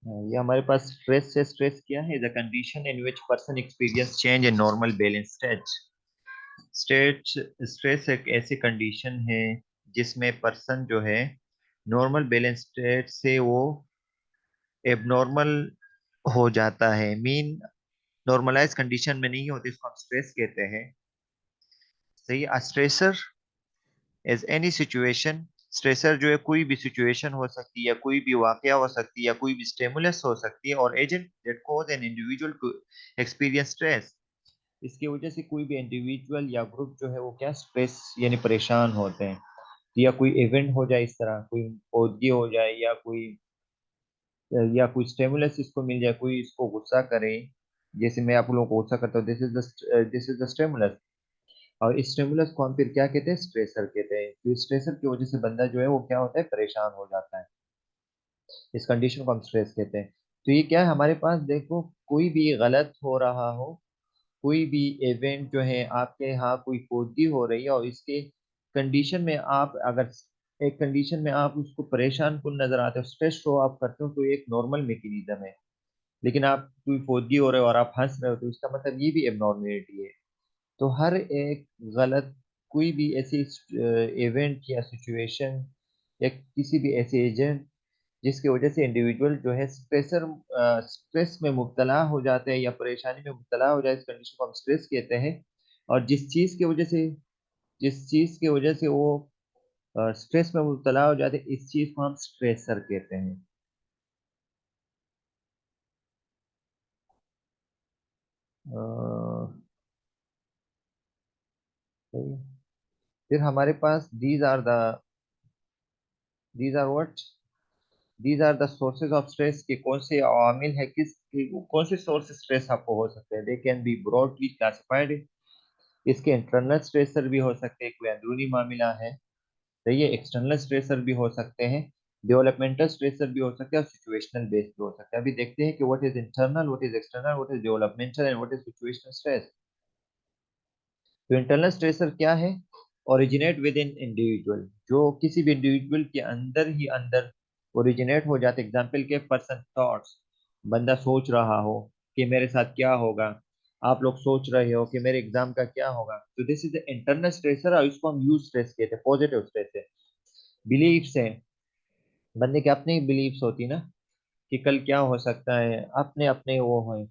ये हमारे पास स्ट्रेस से स्ट्रेस क्या है? The condition in which person experience change in normal balance state. State stress एक ऐसी कंडीशन है जिसमें पर्सन जो है नॉर्मल बैलेंस स्टेट से वो एबनॉर्मल हो जाता है। मीन नॉर्मलाइज कंडीशन में नहीं होती, इसको हम स्ट्रेस कहते हैं। सही। Stressor as any situation. Stressor जो है कोई भी सिचुएशन हो सकती है, या कोई भी वाकया हो सकती है, या कोई भी स्टिमुलस हो सकती है, और agent that cause an individual to experience stress. इसकी वजह से कोई भी इंडिविजुअल या ग्रुप जो है वो क्या स्ट्रेस यानी परेशान होते हैं। या कोई इवेंट हो जाए, इस तरह कोई पौधगी हो जाए, या कोई स्टिमुलस इसको मिल जाए, कोई इसको गुस्सा करे। जैसे मैं आप लोगों को गुस्सा करता हूँ, दिस इज द स्टिमुलस। और इस स्टिमुलस को हम फिर क्या कहते हैं? स्ट्रेसर कहते हैं। तो स्ट्रेसर की वजह से बंदा जो है वो क्या होता है? परेशान हो जाता है। इस कंडीशन को हम स्ट्रेस कहते हैं। तो ये क्या है हमारे पास? देखो, कोई भी गलत हो रहा हो, कोई भी इवेंट जो है आपके यहाँ, कोई पोजी हो रही है, और इसके कंडीशन में आप अगर एक कंडीशन में आप उसको परेशान कुन नजर आते हो, स्ट्रेस शो आप करते हो, तो ये एक नॉर्मल मैकेनिज्म है। लेकिन आप कोई फौजी हो रहे हो और आप हंस रहे हो, तो इसका मतलब ये भी एबनॉर्मेलिटी है। तो हर एक गलत, कोई भी ऐसी इवेंट या सिचुएशन या किसी भी ऐसे एजेंट जिसकी वजह से इंडिविजुअल जो है स्ट्रेस में मुब्तला हो जाते हैं या परेशानी में मुब्तला हो जाए, इस कंडीशन को हम स्ट्रेस कहते हैं। और जिस चीज की वजह से वो स्ट्रेस में मुब्तला हो जाते हैं, इस चीज को हम स्ट्रेसर कहते हैं। अ, सही है। फिर हमारे पास these are what these are the sources of stress. के कौन से अवामिल है, कौन से सोर्स स्ट्रेस आपको हो सकते हैं? They can B broadly classified. इसके इंटरनल स्ट्रेसर भी हो सकते हैं, कोई अंदरूनी मामला है। तो ये एक्सटर्नल स्ट्रेसर भी हो सकते हैं, डेवलपमेंटल स्ट्रेसर भी हो सकते हैं, और सिचुएशनल बेस्ड भी हो सकते हैं। अभी देखते हैं कि what is internal, what is external, what is developmental and what is situational stress. तो इंटरनल स्ट्रेसर क्या है? ओरिजिनेट विद इन इंडिविजुअल, जो किसी भी इंडिविजुअल के अंदर ही अंदर ओरिजिनेट हो जाते। एग्जाम्पल के पर्सन थॉट्स, बंदा सोच रहा हो कि मेरे साथ क्या होगा। आप लोग सोच रहे हो कि मेरे एग्जाम का क्या होगा। तो this is the internal stressor, और इसको हम यूज स्ट्रेस कहते हैं, पॉजिटिव स्ट्रेस है। बिलीफ्स है, बंदे के अपनी बिलीफ्स होती ना कि कल क्या हो सकता है, अपने अपने वो है।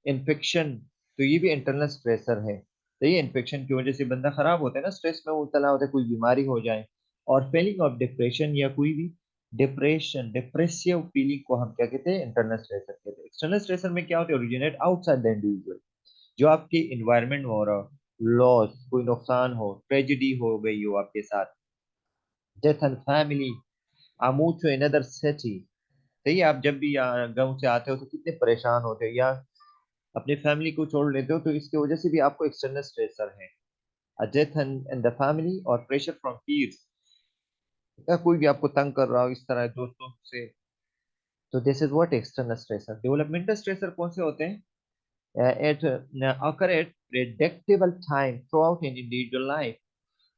इन्फेक्शन, तो ये भी इंटरनल स्ट्रेसर है। तो ये इन्फेक्शन की वजह से बंदा खराब होता है ना, स्ट्रेस में मुबतला होता है, कोई बीमारी हो जाए। और फीलिंग ऑफ डिप्रेशन, या कोई भी डिप्रेसिव फीलिंग को हम क्या कहते हैं? इंटरनल स्ट्रेसर कहते हैं। एक्सटर्नल स्ट्रेसर में क्या होता है? ओरिजिनेट आउटसाइड द इंडिविजुअल, जो आपके इन्वायरमेंट में हो रहा हो, लॉस, कोई नुकसान हो, ट्रेजिडी हो गई हो आपके साथ, death and family, move to another city. सही है। आप जब भी गाँव से आते हो तो कितने परेशान होते हो, या अपनी फैमिली को छोड़ लेते हो, तो इसकी वजह से भी आपको एक्सटर्नल स्ट्रेसर है। डेथ इन द फैमिली, और प्रेशर फ्रॉम पीयर्स, या कोई भी आपको तंग कर रहा हो इस तरह दोस्तों से। तो this is what external stressor. Developmental stressor कौन से होते हैं? At occur at predictable time throughout an individual life।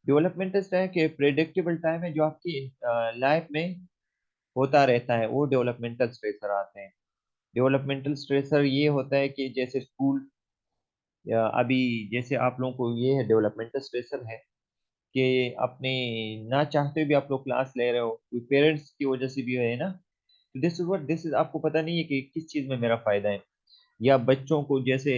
Developmental stress के प्रेडिक्टेबल टाइम है जो आपकी लाइफ में होता रहता है, वो डेवलपमेंटल स्ट्रेसर आते हैं। डेवलपमेंटल स्ट्रेसर ये होता है कि जैसे स्कूल, या अभी जैसे आप लोगों को ये है डेवलपमेंटल स्ट्रेसर है कि अपने ना चाहते हुए भी आप लोग क्लास ले रहे हो, कोई पेरेंट्स की वजह से भी है ना। तो दिस इज आपको पता नहीं है कि किस चीज में मेरा फायदा है। या बच्चों को जैसे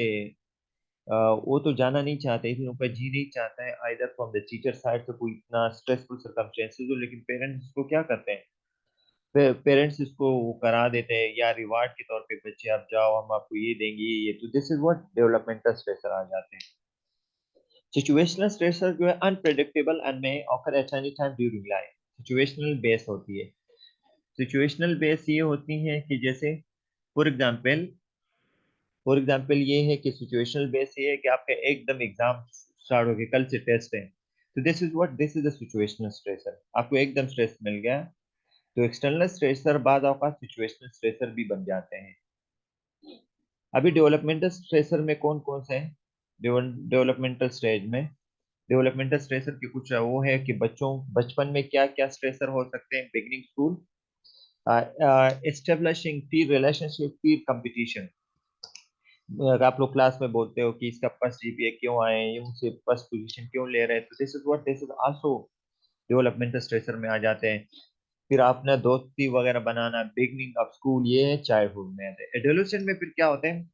वो तो जाना नहीं चाहते, इसलिए उनका जी नहीं चाहता है, either from the teacher side से कोई इतना स्ट्रेसफुल सर्कमस्टेंसेस हो, लेकिन पेरेंट्स इसको क्या करते हैं? पेरेंट्स इसको वो करा देते हैं, या रिवार्ड के तौर पे, बच्चे आप जाओ, हम आपको ये देंगे ये। तो this is what developmental stressor आ जाते हैं। सिचुएशनल स्ट्रेसर जो है unpredictable and may occur at any time during life. Situational base होती है। सिचुएशनल बेस ये होती है कि जैसे फॉर एग्जांपल फॉर एग्जांपल ये है कि सिचुएशनल बेस ये है कि आपका एकदम एग्जाम स्टार्ट हो गया, कल से टेस्ट है। तो this is the situational stressor, आपको एकदम स्ट्रेस मिल गया। तो एक्सटर्नल स्ट्रेसर बाद औकात सिचुएशनल स्ट्रेसर भी बन जाते हैं। अभी डेवलपमेंटल स्ट्रेसर में कौन कौन से हैं? डेवलपमेंटल स्टेज में, डेवलपमेंटल स्ट्रेसर की कुछ वो है कि बच्चों बचपन में क्या क्या स्ट्रेसर हो सकते हैं। बिगिनिंग स्कूल, एस्टेब्लिशिंग पीर रिलेशनशिप, पीर कंपटीशन। आप लोग क्लास में बोलते हो कि इसका फर्स्ट जीपीए क्यों आए, ये मुझसे फर्स्ट पोजीशन क्यों ले रहे हैं, तो this is also developmental stressor में आ जाते हैं। फिर आपने दोस्ती वगैरह बनाना, बिगनिंग ऑफ स्कूल, ये चाइल्डहुड में आते हैं। एडोलेसेंट में फिर क्या होते हैं?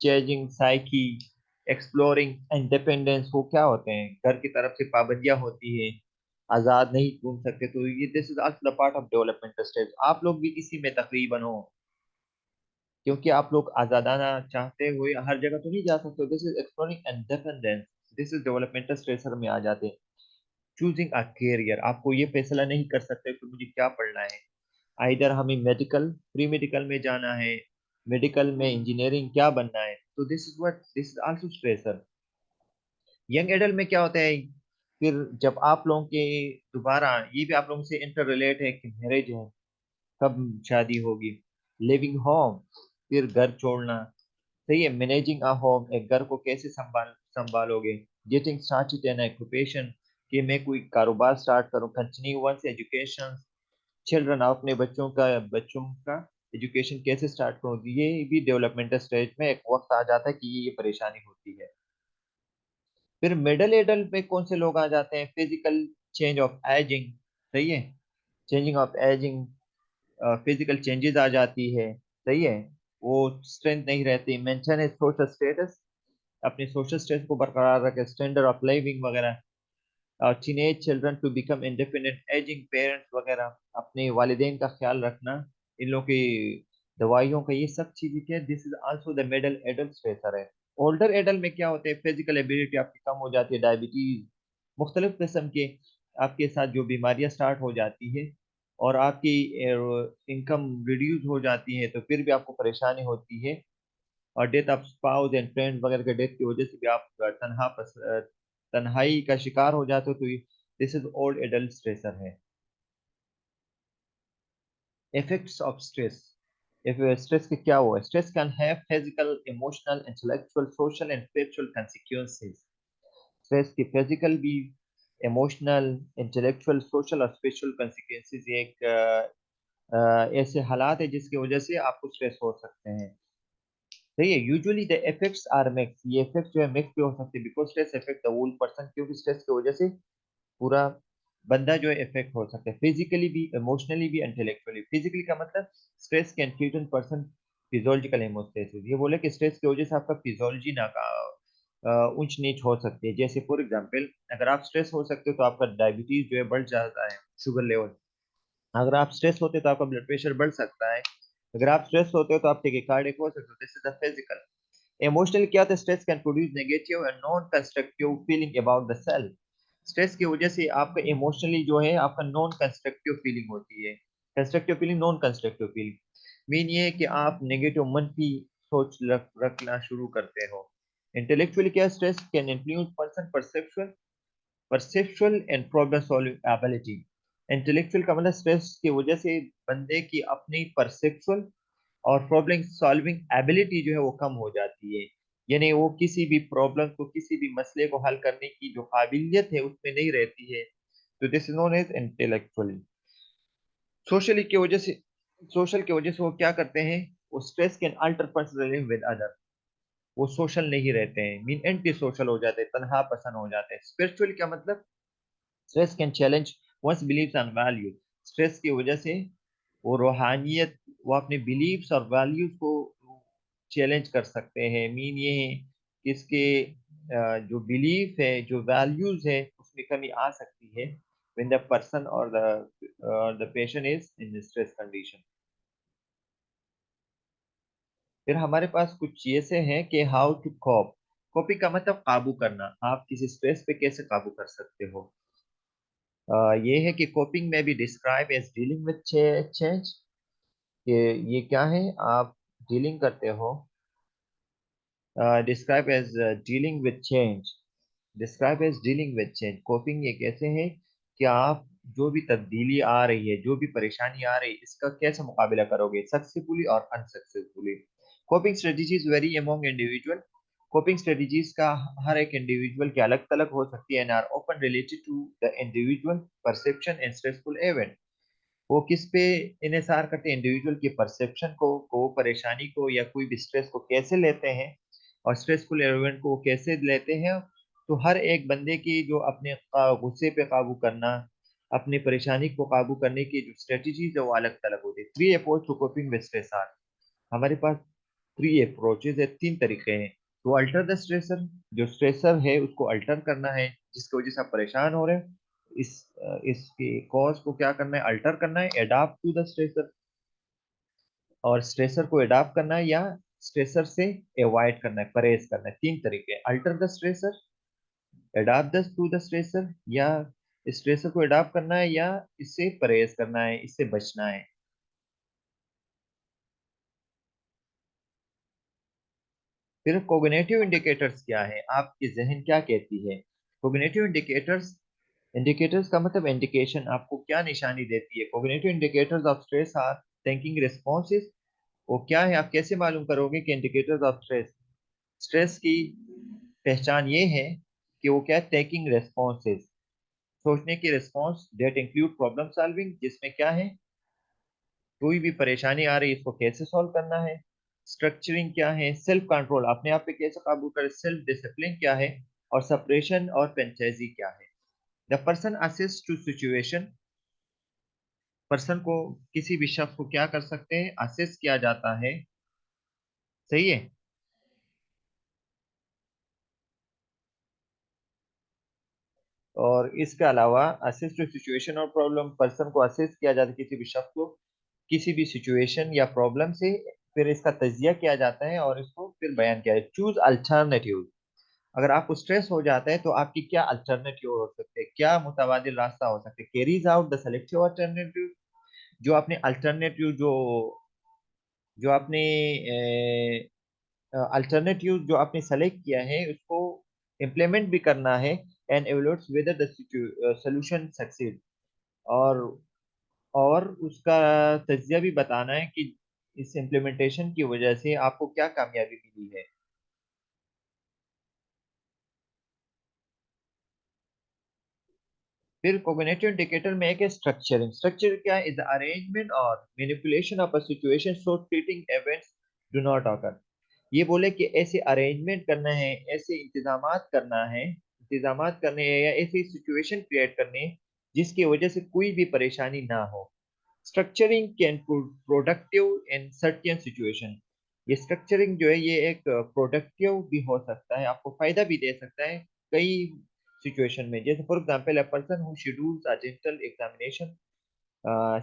चेंजिंग साइकी, एक्सप्लोरिंग इंडिपेंडेंस, वो क्या होते हैं? घर की तरफ से पाबंदियां होती है, आजाद नहीं घूम सकते, तो ये this is also the part of developmental stage. आप लोग भी इसी में तकरीबन हो, क्योंकि आप लोग आजादाना चाहते हुए हर जगह तो नहीं जा सकते। This is exploring independence, this is developmental stressor में आ जाते हैं। चूजिंग अ करियर, आपको ये फैसला नहीं कर सकते कि मुझे क्या पढ़ना है। आइदर हमें मेडिकल, प्री मेडिकल में जाना है, मेडिकल में इंजीनियरिंग क्या बनना है, तो this is also stressor. Young adult में क्या होता है? फिर जब आप लोगों के दोबारा, ये भी आप लोगों से इंटर रिलेट है कि मैरिज है, कब शादी होगी, लिविंग होम, फिर घर छोड़ना, सही है, मैनेजिंग अ होम, एक घर को कैसे संभालोगे, गेटिंग स्टार्टेड इन ऑक्यूपेशन, कि मैं कोई कारोबार स्टार्ट करूं, कंटिन्यू वंस एजुकेशन, चिल्ड्रन, अपने बच्चों का एजुकेशन कैसे स्टार्ट करूं, ये भी डेवलपमेंटल स्टेज में एक वक्त आ जाता है कि ये परेशानी होती है। फिर मिडिल एडल्ट में कौन से लोग आ जाते हैं? फिजिकल चेंज ऑफ एजिंग, सही है, changing of aging, physical changes आ जाती है, सही है, वो स्ट्रेंथ नहीं रहती, मेंटेन सोशल स्टेटस, अपने सोशल स्टेटस को बरकरार रखे, स्टैंडर्ड ऑफ लिविंग वगैरह, teenage children to become independent, aging parents वगैरह, अपने वालिदैन का ख्याल रखना, इन लोगों की दवाइयों का, ये सब चीजें क्या, this is also the middle adult stressor है। ओल्डर एडल्ट में क्या होते हैं? फिजिकल एबिलिटी आपकी कम हो जाती है, डायबिटीज, मुख्तलिफ किस्म के आपके साथ जो बीमारियां स्टार्ट हो जाती है, और आपकी इनकम रिड्यूस हो जाती है, तो फिर भी आपको परेशानी होती है, और death of spouse and friend वगैरह के डेथ की वजह से भी आप तन्हाई का शिकार हो जाते हो, तो this is old adult stressor है। Effects of stress, if stress के क्या हुआ? Stress can have physical, emotional, intellectual, social and spiritual consequences। Stress की फिजिकल भी, इमोशनल, इंटेलेक्चुअल, सोशल और स्पिरिचुअल consequences, ये एक ऐसे हालात है जिसकी वजह से आपको स्ट्रेस हो सकते हैं। सही है, usually the effects are mix, ये इफेक्ट जो है मिक्स भी हो सकते हैं, because stress effect the whole person, क्योंकि स्ट्रेस की वजह से पूरा बंदा जो है इफेक्ट हो सकता है, फिजिकली भी, इमोशनली भी, इंटेलेक्चुअली। फिजिकली का मतलब stress can threaten person physiological homeostasis, ये बोले कि स्ट्रेस की वजह से आपका फिजियोलॉजी ना का ऊंच नीच हो सकती है। जैसे फॉर एग्जांपल, अगर आप स्ट्रेस हो सकते हो तो आपका डायबिटीज जो है बढ़ जाता है, शुगर लेवल। अगर आप स्ट्रेस होते हो तो आपका ब्लड प्रेशर बढ़ सकता है। अगर आप स्ट्रेस होते हो तो आप टेकिकार्डिक हो सकते हो। This is the physical. Emotional क्या होता है? Stress can produce negative and non constructive feeling about the self. Stress की वजह से आपका इमोशनली जो है आपका नॉन कंस्ट्रक्टिव फीलिंग होती है। Constructive feeling, non constructive feeling, mean ये है कि आप नेगेटिव मनफी सोच रखना शुरू करते हो। इंटेलेक्चुअली क्या? Stress can influence person perception, perceptual and problem solving ability. Intellectual का मतलब स्ट्रेस की वजह से बंदे की अपनी परसेप्चुअल और प्रॉब्लम सॉल्विंग एबिलिटी जो है वो कम हो जाती है, यानी वो किसी भी प्रॉब्लम को, किसी भी मसले को हल करने की जो काबिलियत है उसमें नहीं रहती है, तो this is known as intellectually. Socially की वजह से, सोशल की वजह से वो क्या करते हैं? वो stress can alter person with other, वो सोशल नहीं रहते हैं, मीन एंटी सोशल हो जाते हैं, तनहा पसंद हो जाते हैं। स्पिरिचुअल क्या मतलब? Stress can challenge one's beliefs and values, stress की वजह से वो रूहानियत, वो अपने बिलीव्स और वैल्यूज को चैलेंज कर सकते हैं। मीन ये है कि इसके जो बिलीफ है, जो वैल्यूज है, उसमें कमी आ सकती है when the person or the patient is in stress condition। फिर हमारे पास कुछ ऐसे हैं कि हाउ टू कॉप। कॉपिंग का मतलब काबू करना, आप किसी स्ट्रेस पे कैसे काबू कर सकते हो। ये है कि कोपिंग में भी describe as dealing with change, कि ये क्या है? आप डीलिंग करते हो, describe as dealing with change, describe as dealing with change. Coping ये कैसे है कि आप जो भी तब्दीली आ रही है, जो भी परेशानी आ रही है, इसका कैसे मुकाबला करोगे, सक्सेसफुली और unsuccessfully. Coping strategies very among individual, coping strategies का हर एक इंडिविजुअल के अलग अलग हो सकती है, and are often related to the individual perception and stressful event. वो किस पे इन्हिसार करते हैं, इंडिविजुअल की परसेप्शन को परेशानी को या कोई भी स्ट्रेस को कैसे लेते हैं, और स्ट्रेसफुल इवेंट को वो कैसे लेते हैं। तो हर एक बंदे की जो अपने गुस्से पे काबू करना, अपनी परेशानी को काबू करने की जो स्ट्रेटजीज है वो अलग अलग होती है। Three approach to coping with stress are, हमारे पास थ्री अप्रोचेज है, तीन तरीके हैं। तो अल्टर द स्ट्रेसर, जो स्ट्रेसर है उसको अल्टर करना है, जिसकी वजह से आप परेशान हो रहे हैं। इस इसके कॉज को क्या करना है, अल्टर करना है, अडाप्ट टू द स्ट्रेसर, और स्ट्रेसर को अडाप्ट करना है या स्ट्रेसर से अवॉइड करना है, परहेज करना है। तीन तरीके, alter the stressor, adapt the two the stressor, या स्ट्रेसर को अडाप्ट करना है या इससे परहेज करना है, इससे बचना है। फिर कोग्निटिव इंडिकेटर्स क्या है, आपकी जहन क्या कहती है। कोग्निटिव इंडिकेटर्स, इंडिकेटर्स का मतलब इंडिकेशन, आपको क्या निशानी देती है। Cognitive indicators of stress are thinking responses, वो क्या है, आप कैसे मालूम करोगे कि इंडिकेटर्स ऑफ स्ट्रेस, स्ट्रेस की पहचान ये है कि वो क्या है, टेकिंग रिस्पॉन्सेज, सोचने की response that include problem solving, जिसमें क्या है, कोई भी परेशानी आ रही है इसको कैसे सॉल्व करना है। स्ट्रक्चरिंग क्या है, सेल्फ कंट्रोल, अपने आप पे कैसे काबू करें, सेल्फ डिसिप्लिन क्या है, और सेपरेशन और पेंचेजी क्या है। The person assist to situation, person को, किसी भी शख्स को क्या कर सकते हैं, असिस्ट किया जाता है। सही है। और इसके अलावा असिस्ट टू सिचुएशन और प्रॉब्लम, पर्सन को असिस्ट किया जाता है, किसी भी शख्स को किसी भी सिचुएशन या प्रॉब्लम से, फिर इसका तजिया किया जाता है और इसको फिर बयान किया जाए। चूज अल्टरनेटिव, अगर आपको स्ट्रेस हो जाता है तो आपकी क्या अल्टरनेटिव हो सकते हैं, क्या मुतबादिल रास्ता हो सकते हैं। Carries out the selective alternative, जो आपने अल्टरनेटिव जो आपने अल्टरनेटिव जो आपने सेलेक्ट किया है उसको इम्प्लीमेंट भी करना है। And evaluates whether the solution succeed, और और उसका तजिया भी बताना है कि इस इम्प्लीमेंटेशन की वजह से आपको क्या कामयाबी मिली है। फिर कोग्निटिव इंडिकेटर में एक है स्ट्रक्चरिंग। स्ट्रक्चर क्या है, इज द अरेंजमेंट और manipulation of a situation so treating events do not occur. ये बोले कि ऐसे अरेंजमेंट करना है, ऐसे इंतजामात करना है, इंतजामात करने हैं या ऐसी सिचुएशन क्रिएट करनी है जिसकी वजह से कोई भी परेशानी ना हो। Structuring can productive in certain situation, ये स्ट्रक्चरिंग जो है ये एक प्रोडक्टिव भी हो सकता है, आपको फायदा भी दे सकता है कई सिचुएशन में। जैसे for example, a person who schedules a dental examination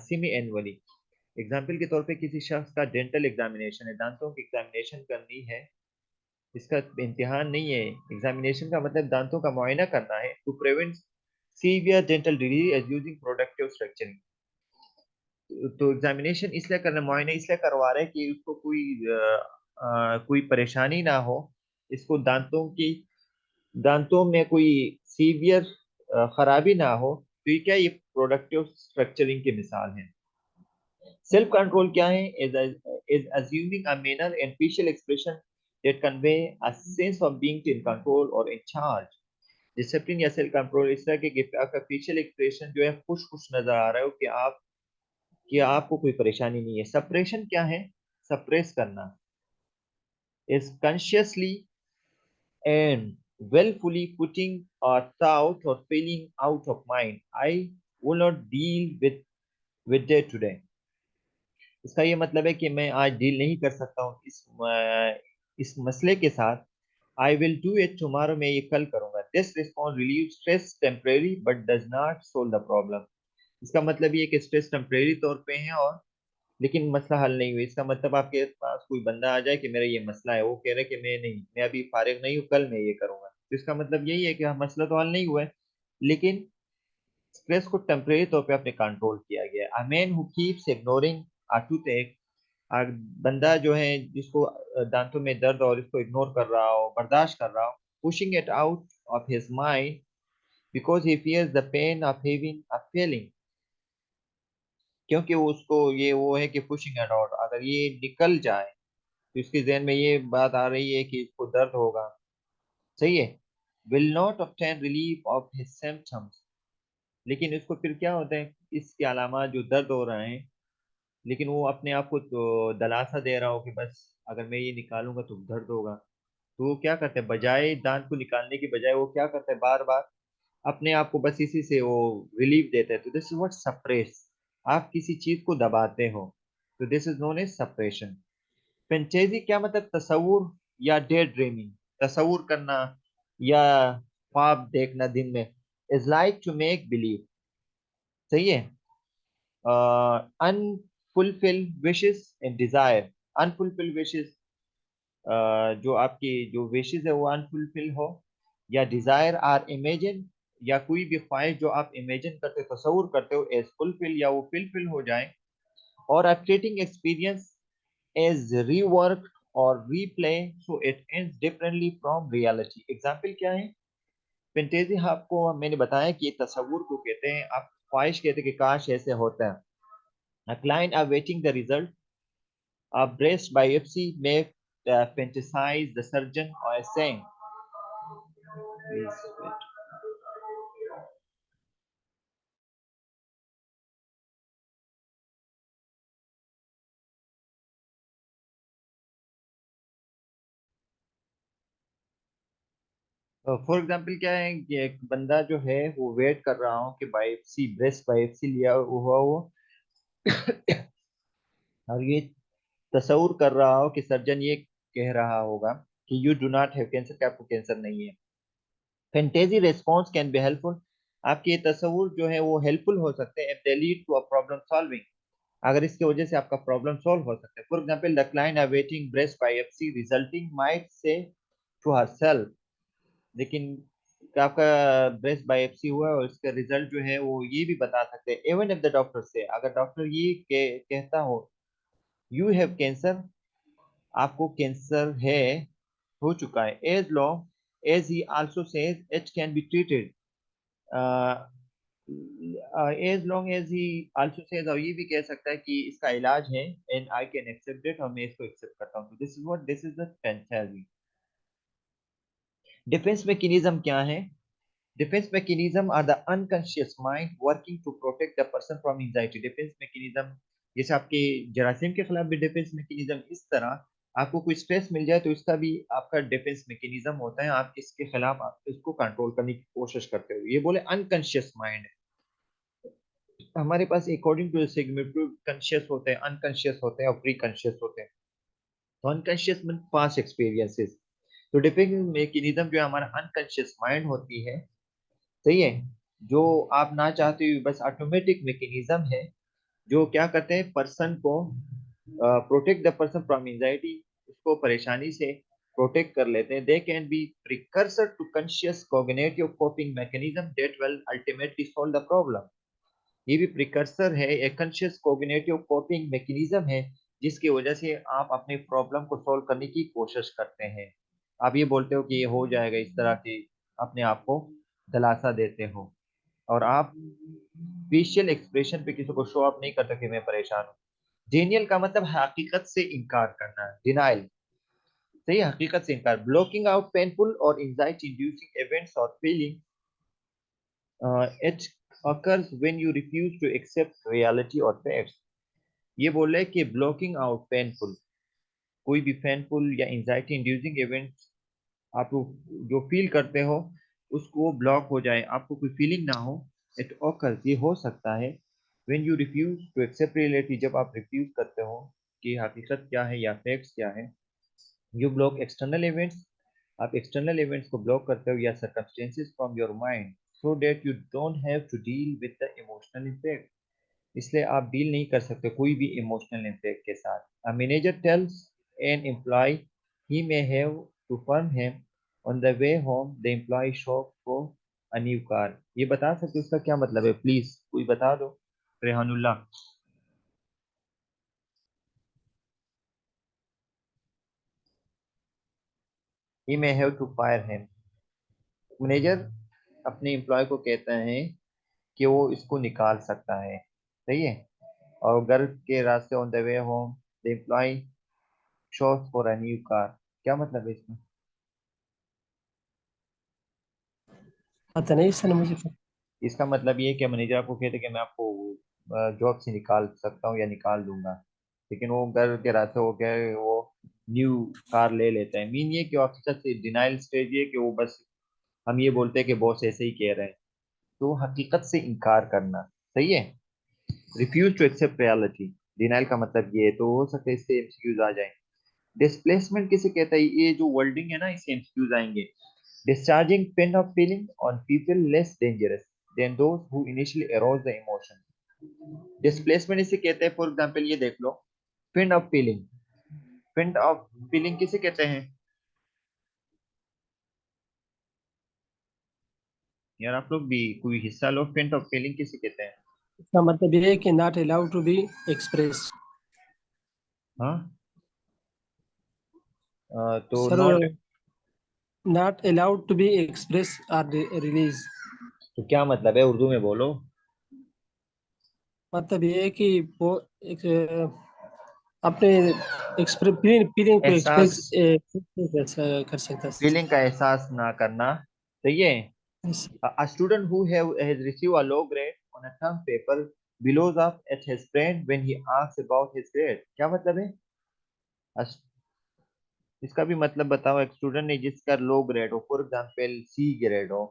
semi annually, example के तौर पे किसी शख्स का डेंटल एग्जामिनेशन है, दांतों की एग्जामिनेशन करनी है, इसका इम्तिहान नहीं है, एग्जामिनेशन का मतलब दांतों का मुआयना करना है, to prevent severe dental disease as using productive structuring. तो एग्जामिनेशन इसलिए करना, मुआयना इसलिए करवा रहे हैं कि उसको कोई परेशानी ना हो, इसको दांतों में कोई सीवियर खराबी ना हो। तो ये क्या, ये प्रोडक्टिव स्ट्रक्चरिंग की मिसाल है। सेल्फ कंट्रोल क्या है, is assuming a manner and facial expression that convey a sense of being in control और इन चार्ज। डिसिप्लिन या सेल्फ कंट्रोल इस तरह के कि आपका फेशियल एक्सप्रेशन जो है खुश खुश नजर आ रहा हो कि आपको कोई परेशानी नहीं है। सप्रेशन क्या है, सप्रेस करना, is consciously and willfully putting a thought or feeling out of mind. I will not deal with day today. इसका ये मतलब है कि मैं आज डील नहीं कर सकता हूँ इस मसले के साथ। I will do it tomorrow, मैं ये कल करूंगा। This response relieve stress temporary but does not solve the problem. इसका मतलब ये है कि स्ट्रेस टेम्परेरी तौर पे है और लेकिन मसला हल नहीं हुआ। इसका मतलब आपके पास कोई बंदा आ जाए कि मेरा ये मसला है, वो कह रहा है कि मैं नहीं, मैं अभी फारिग नहीं हूँ, कल मैं ये करूंगा, तो इसका मतलब यही है कि हाँ, मसला तो हल नहीं हुआ है, लेकिन स्ट्रेस को टेम्परेरी तौर पे आपने कंट्रोल किया गया है। A man who keeps ignoring a toothache, बंदा जो है जिसको दांतों में दर्द और इसको इग्नोर कर रहा हो, बर्दाश्त कर रहा हो, pushing it out of his mind because he fears the pain of having a feeling, क्योंकि वो उसको ये वो है कि पुशिंग इट आउट, अगर ये निकल जाए तो इसके जहन में ये बात आ रही है कि इसको दर्द होगा। सही है। Will not obtain relief of his symptoms, लेकिन इसको फिर क्या होता है, इसके अलावा जो दर्द हो रहे हैं, लेकिन वो अपने आप को तो दिलासा दे रहा हो कि बस अगर मैं ये निकालूंगा तो दर्द होगा, तो वो क्या करते हैं, बजाय दांत को निकालने की बजाय वो क्या करते हैं, बार बार अपने आप को बस इसी से वो रिलीफ देते हैं। तो दिस इज व्हाट सप्रेस, आप किसी चीज को दबाते हो, तो this is known as suppression. Fantasy क्या मतलब, तसव्वुर या डे ड्रीमिंग, तसव्वुर करना या ख्वाब देखना दिन में, is like to make believe, सही है। Unfulfil wishes and desire, unfulfil wishes, जो आपकी जो विशेस है वो अनफुलफिल हो, या डिजायर आर इमेजिन, या कोई भी ख्वाहिश जो आप इमेजिन करते हो, तसव्वुर करते हो, एज फुलफिल या वो फिलफिल हो जाए, और आप ट्रीटिंग एक्सपीरियंस एज रीवर्क और replay, so it ends differently from reality। Example क्या है, फैंटेसी आपको मैंने बताया कि तसव्वुर को कहते हैं, आप ख्वाहिश कहते हैं कि काश ऐसे होता है। A client awaiting the result, a breast biopsy may fantasize the surgeon or saying, please wait. For example क्या है कि एक बंदा जो है वो वेट कर रहा हो कि बायोप्सी, ब्रेस्ट बायोप्सी लिया हुआ वो और ये तसव्वुर कर रहा हो कि सर्जन ये कह रहा होगा कि you do not have cancer, कि आपको कैंसर नहीं है। Fantasy response can be helpful, आपके ये तसव्वुर जो है वो हेल्पफुल हो सकते हैं if they lead to a problem solving, अगर इसकी वजह से आपका प्रॉब्लम सॉल्व हो सकता है। For example the client awaiting breast biopsy resulting might say to herself, लेकिन आपका ब्रेस्ट बायोप्सी हुआ है और इसका रिजल्ट जो है वो ये भी बता सकते हैं, इवन इफ द डॉक्टर से, अगर डॉक्टर ये कहता हो यू हैव कैंसर, आपको कैंसर है, हो चुका है, as long as he also says it can be treated, as long as he also says, और ये भी कह सकता है कि इसका इलाज है and I can accept it, और मैं इसको एक्सेप्ट करता हूँ। This is what, this is the fantasy. Defence mechanism क्या है, defence mechanism are the unconscious mind working to protect the person from anxiety. Defence mechanism, जैसे आपके जरासीम के खिलाफ भी डिफेंस मैकेनिज्म, इस तरह आपको कोई स्ट्रेस मिल जाए तो इसका भी आपका डिफेंस मैकेनिज्म होता है, आप इसके खिलाफ आप इसको कंट्रोल करने की कोशिश करते हो। ये बोले अनकॉन्शियस माइंड, हमारे पास अकॉर्डिंग टू कॉन्शियस होते हैं, अनकॉन्शियस होते हैं और प्री कॉन्शियस होते हैं। तो अनकॉन्शियस मीन पास्ट एक्सपीरियंसेस, तो डिफेंस मैकेनिज्म जो हमारा अनकॉन्शियस माइंड होती है, सही है, जो आप ना चाहते हुए बस ऑटोमेटिक मैकेनिज्म है, जो क्या करते हैं, पर्सन को protect the person from anxiety, उसको परेशानी से प्रोटेक्ट कर लेते हैं। They can be precursor to conscious cognitive coping mechanism that will ultimately solve the problem. ये भी प्रिकर्सर है, एक कॉन्शियस कोग्निटिव कोपिंग मैकेनिज्म है, जिसकी वजह से आप अपने प्रॉब्लम को सॉल्व करने की कोशिश करते हैं। आप ये बोलते हो कि ये हो जाएगा, इस तरह के अपने आप को दिलासा देते हो, और आप फेशियल एक्सप्रेशन पे किसी को शो अप नहीं करते कि मैं परेशान हूँ। डेनियल का मतलब हकीकत से इनकार करना, डिनाइल, सही है, हकीकत से इनकार। ब्लॉकिंग आउट पेनफुल और एंजाइटी इंड्यूसिंग इवेंट्स और feeling, it occurs when you refuse to accept reality or facts। ये बोल रहे हैं कि ब्लॉकिंग आउट पेनफुल, कोई भी पेनफुल या एंजाइटी इंड्यूसिंग इवेंट्स आप जो फील करते हो उसको ब्लॉक हो जाए, आपको कोई फीलिंग ना हो, इट ऑकर्स, ये हो सकता है when you refuse to accept reality, जब आप रिफ्यूज करते हो कि हकीकत क्या है या फैक्ट्स क्या है। यू ब्लॉक एक्सटर्नल इवेंट्स, आप एक्सटर्नल इवेंट्स को ब्लॉक करते हो या circumstances from your mind, so that you don't have to deal with the emotional impact, इसलिए आप डील नहीं कर सकते कोई भी इमोशनल इम्पैक्ट के साथ। A manager tells an employee he may have to firm him on the way home, the employee shop for a new car. ये बता सकते हो इसका क्या मतलब है, प्लीज कोई बता दो, Rehanullah. He may have to fire him, manager अपने एम्प्लॉय को कहता है कि वो इसको निकाल सकता है, सही है, और घर के रास्ते on the way home the employee shops for a new car, क्या मतलब है इसमें। पता नहीं, इससे मुझे पता। इसका मतलब ये है कि मैनेजर आपको कहते हैं कि मैं आपको जॉब से निकाल सकता हूँ या निकाल दूंगा। लेकिन वो घर के रास्ते हो गए, वो न्यू कार ले लेता है। मीन ये कि वो आपके साथ डिनाइल स्टेज ये कि वो बस हम ये बोलते हैं कि बॉस ऐसे ही कह रहे हैं, तो हकीकत से इनकार करना। सही है। Refuse to accept reality, denial का मतलब ये है। तो हो सकता है इससे एमसीक्यूज आ जाए। डिस्प्लेसमेंट किसे कहता है, ये जो वर्डिंग है ना, इससे एमसीक्यूज आएंगे। Discharging pain of feeling on people less dangerous than those who initially arose the emotion. Displacement इसे कहते हैं, फॉर एग्जांपल ये देख लो, pent of feeling. Pent of feeling किसे कहते हैं? यार आप लोग भी कोई हिस्सा लो, पिंड ऑफ फीलिंग किसे कहते हैं? इसका मतलब ये है कि not allowed to be express. हाँ। तो sir, not, not allowed to be express और रिलीज। तो क्या मतलब है, उर्दू में बोलो। मतलब ये है कि वो एक, अपने फीलिंग को एहसास, एक्सप्रेस कर सकता फीलिंग का एहसास ना करना। सही है। है। A student who has received a low grade on a term paper blows up at his friend when he asks about his grade। क्या मतलब है? अस- इसका भी मतलब बताओ। एक स्टूडेंट ने जिसका लो ग्रेड हो, फॉर एग्जांपल सी ग्रेड हो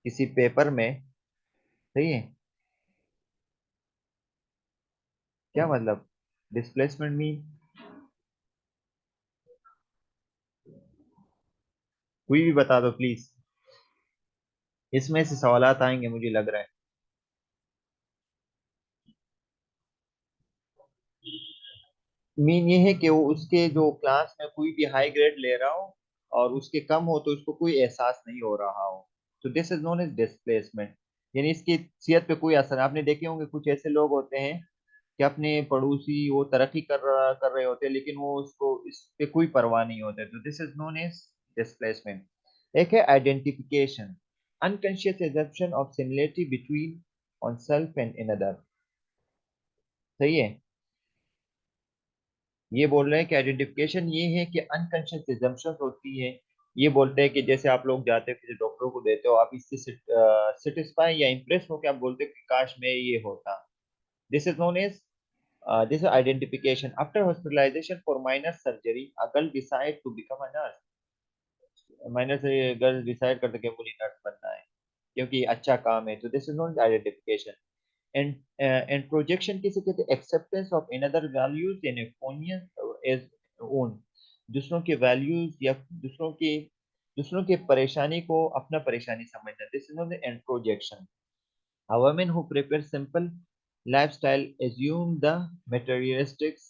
किसी पेपर में, सही है, क्या मतलब? डिस्प्लेसमेंट मीन, कोई भी बता दो प्लीज। इसमें से सवालात आएंगे मुझे लग रहा है। मीन ये है कि वो उसके जो क्लास में कोई भी हाई ग्रेड ले रहा हो और उसके कम हो तो उसको कोई एहसास नहीं हो रहा हो, तो this is known as displacement. यानी इसकी सेहत पे कोई असर। आपने देखे होंगे कुछ ऐसे लोग होते हैं कि अपने पड़ोसी वो तरक्की कर रहे होते हैं, लेकिन वो उसको इस पे कोई परवाह नहीं होते, तो this is known as displacement. एक है identification, unconscious assumption of similarity between oneself and another. सही है। ये बोल रहे हैं कि आइडेंटिफिकेशन ये है कि अनकॉन्शियस एजम्पशंस होती है। ये बोलते हैं कि जैसे आप लोग जाते हो किसी डॉक्टर को देते हो, आप इससे सेटिस्फाई या इम्प्रेस हो, कि आप बोलते हो कि काश मैं ये होता। This is known as this is identification. After hospitalization for minor surgery, a girl decide to become a nurse. Minor से गर्ल डिसाइड करते कि मुझे नर्स बनना है क्योंकि अच्छा काम है, तो this is not identification. And projection किसे कहते हैं? Acceptance of another values in opinion as own. दूसरों के वैल्यूज या दूसरों के परेशानी को अपना परेशानी समझना, this is not and projection. A woman who prepares simple lifestyle assume the materialistics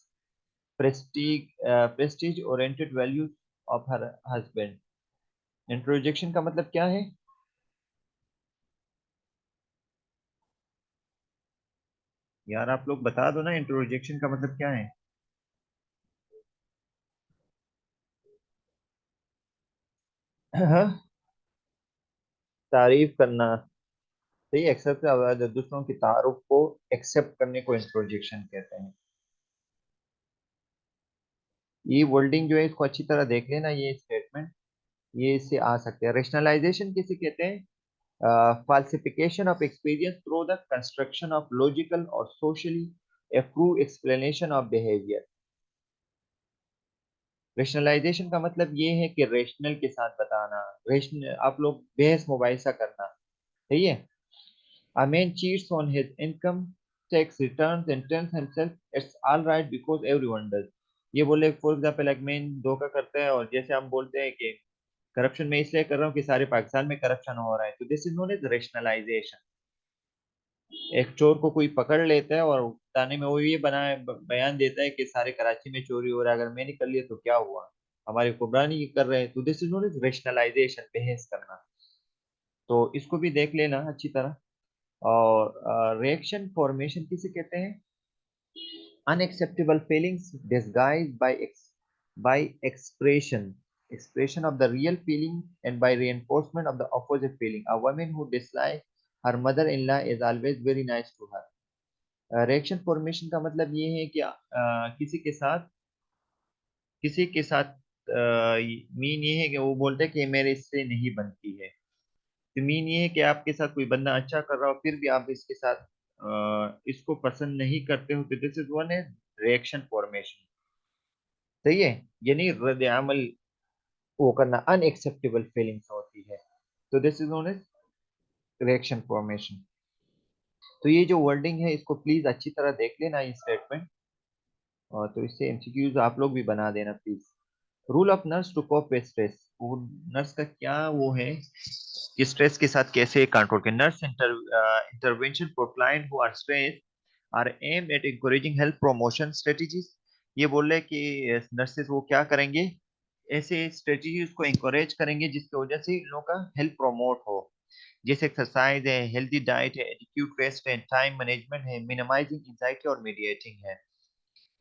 prestige oriented values of her husband। इंट्रोजेक्शन का मतलब क्या है? यार आप लोग बता दो ना, इंट्रोजेक्शन का मतलब क्या है? हाँ, तारीफ करना। सही, एक्सेप्ट दूसरों की तारीफ को एक्सेप्ट करने को इंट्रोजेक्शन कहते हैं। ये वर्डिंग जो है इसको अच्छी तरह देख लेना, ये स्टेटमेंट ये इससे आ सकते हैं। रेशनलाइजेशन किसे कहते हैं? falsification of experience through the construction of logical or socially approved explanation of behavior। Rationalisation का मतलब ये है कि रेशनल के साथ बताना, रेशन आप लोग बहस मुबाहिसा करना। सही है। A man cheats on his income tax returns and tells himself it's all right because everyone does। ये बोले फॉर एग्जाम्पल एक मैन धोखा करता है और जैसे हम बोलते हैं कि करप्शन में इसलिए कर रहा हूँ कि सारे पाकिस्तान में करप्शन हो रहा है, तो this is known as rationalisation. एक चोर को कोई पकड़ लेता है और थाने में वो ये बयान देता है कि सारे कराची में चोरी हो रहा है, अगर मैंने कर लिया तो क्या हुआ, हमारे हुक्मरान ही कर रहे हैं, तो this is known as rationalisation, बहस करना। तो इसको भी देख लेना अच्छी तरह। और रिएक्शन फॉर्मेशन किसे कहते हैं? unacceptable feelings disguised by expression of the real feeling and by reinforcement of the opposite feeling। A woman who dislikes her mother-in-law is always very nice to her। Reaction formation का मतलब ये है कि किसी के साथ मीन ये है कि वो बोलते हैं कि मेरे इससे नहीं बनती है। तो मीन ये है कि आपके साथ कोई बंदा अच्छा कर रहा हो फिर भी आप इसके साथ इसको पसंद नहीं करते हो तो दिस इज वन है रिएक्शन फॉर्मेशन। सही है, यानी रद्द अमल वो करना, अनएक्सेप्टेबल फीलिंग्स होती है, तो this is known as reaction formation. तो ये जो वर्डिंग है इसको प्लीज अच्छी तरह देख लेना ये स्टेटमेंट, और तो इससे एमसीक्यूज आप लोग भी बना देना please. Role of nurse to cope with stress, वो नर्स का क्या वो है कि स्ट्रेस के साथ कैसे कंट्रोल करें। Nurse intervention for client who are stress are aimed at encouraging health promotion strategies. ये बोल रहे हैं कि नर्सेज वो क्या करेंगे, ऐसे स्ट्रेटजीज को encourage करेंगे जिसकी वजह से इन लोगों का हेल्थ प्रमोट हो, जैसे एक्सरसाइज है, हेल्दी डाइट है, एडिक्यूट रेस्ट है, टाइम मैनेजमेंट है, मिनिमाइजिंग एंजाइटी और मीडिएटिंग है।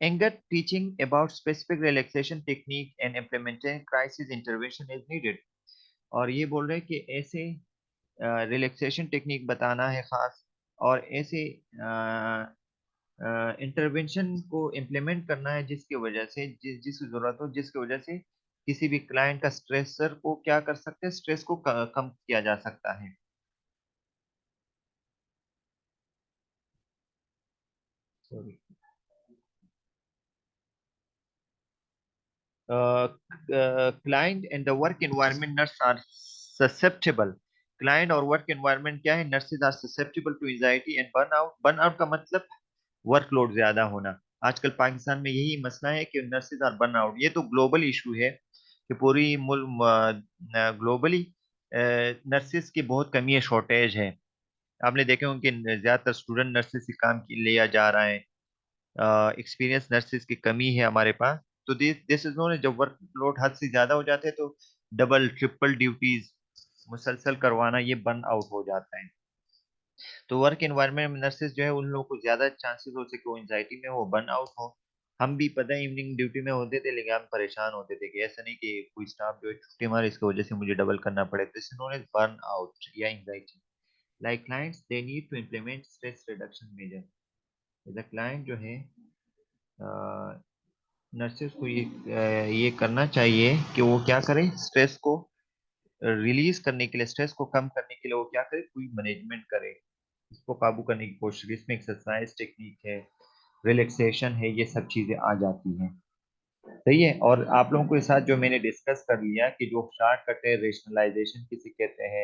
Anger teaching about specific relaxation technique and implementing crisis intervention is needed। और ये बोल रहे हैं कि ऐसे रिलैक्सेशन टेक्निक बताना है खास, और ऐसे इंटरवेंशन को इम्प्लीमेंट करना है जिसकी वजह से जिसकी जरूरत हो, जिसकी वजह से किसी भी क्लाइंट का स्ट्रेसर को क्या कर सकते हैं, स्ट्रेस को कम किया जा सकता है। Sorry. Client and the work environment nurse are susceptible. Client और वर्क एनवायरनमेंट क्या है, nurses are susceptible to anxiety and burnout. Burnout का मतलब वर्कलोड ज्यादा होना। आजकल पाकिस्तान में यही मसला है कि नर्सेज आर बर्नआउट। ये तो ग्लोबल इशू है कि पूरी ग्लोबली नर्सेज की बहुत कमी है, शॉर्टेज है। आपने देखे होंगे कि ज्यादातर स्टूडेंट नर्सेज से काम लिया जा रहा है, एक्सपीरियंस नर्सेज की कमी है हमारे पास। तो दिस दिस इज नोन, जब वर्कलोड हद से ज्यादा हो जाते हैं तो डबल ट्रिपल ड्यूटीज मुसलसल करवाना, ये बर्न आउट हो जाता है। तो वर्क एनवायरनमेंट में नर्सेज जो है उन लोगों को ज्यादा चांसेस हो सके वो एंजाइटी में हो, बर्न आउट हो। हम भी पता है इवनिंग ड्यूटी में होते थे, लेकिन हम परेशान होते थे कि ऐसा नहीं कि कोई स्टाफ जो है छुट्टी मारे इसकी वजह से मुझे डबल करना पड़े। This is known as burn out या anxiety. Like clients they need to implement stress reduction measure. The client जो है नर्सेस को ये करना चाहिए कि वो क्या करें, स्ट्रेस को रिलीज करने के लिए, स्ट्रेस को कम करने के लिए वो क्या करे, कोई मैनेजमेंट करे, इसको काबू करने की कोशिश। इसमें एक्सरसाइज टेक्निक है, रिलैक्सेशन है, ये सब चीजें आ जाती हैं। सही है, और आप लोगों के साथ जो मैंने डिस्कस कर लिया कि जो शॉर्टकट है, रेशनलाइजेशन किसे कहते हैं,